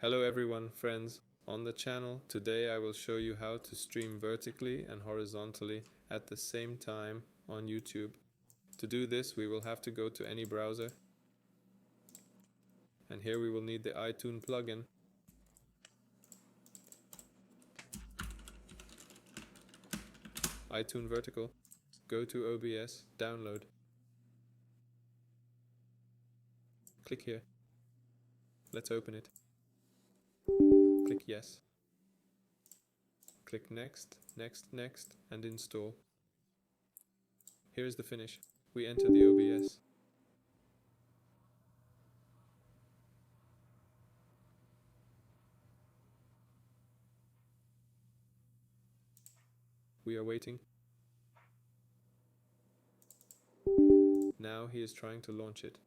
Hello everyone, friends. On the channel, today I will show you how to stream vertically and horizontally at the same time on YouTube. To do this, we will have to go to any browser. And here we will need the iTunes plugin. iTunes Vertical. Go to OBS, download. Click here. Let's open it. Click yes. Click next, next, and install. Here's the finish. We enter the OBS. We are waiting. Now he is trying to launch it.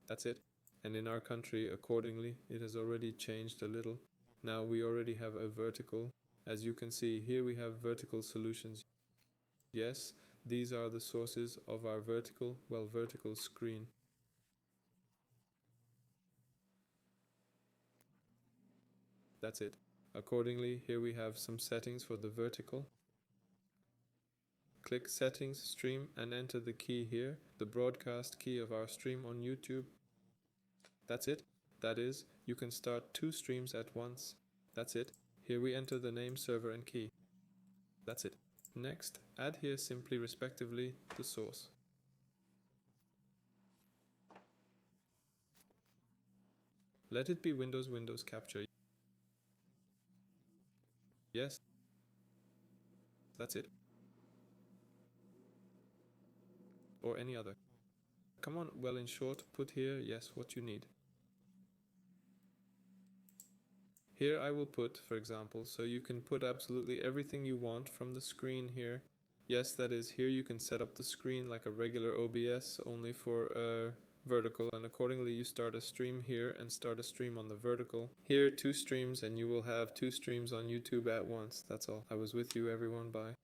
That's it. And in our country, accordingly, it has already changed a little. Now we already have a vertical. As you can see, here we have vertical solutions. Yes, these are the sources of our vertical screen. That's it. Accordingly, here we have some settings for the vertical. Click Settings, Stream, and enter the key here, the broadcast key of our stream on YouTube. That's it. That is, you can start 2 streams at once. That's it. Here we enter the name, server, and key. That's it. Next, add here simply respectively the source. Let it be Windows Capture. Yes. That's it. Or any other. Come on, well, in short, put here, yes, what you need. Here I will put, for example, so you can put absolutely everything you want from the screen here. Yes, that is, here you can set up the screen like a regular OBS, only for vertical, and accordingly you start a stream here and start a stream on the vertical. Here 2 streams, and you will have 2 streams on YouTube at once. That's all. I was with you, everyone. Bye.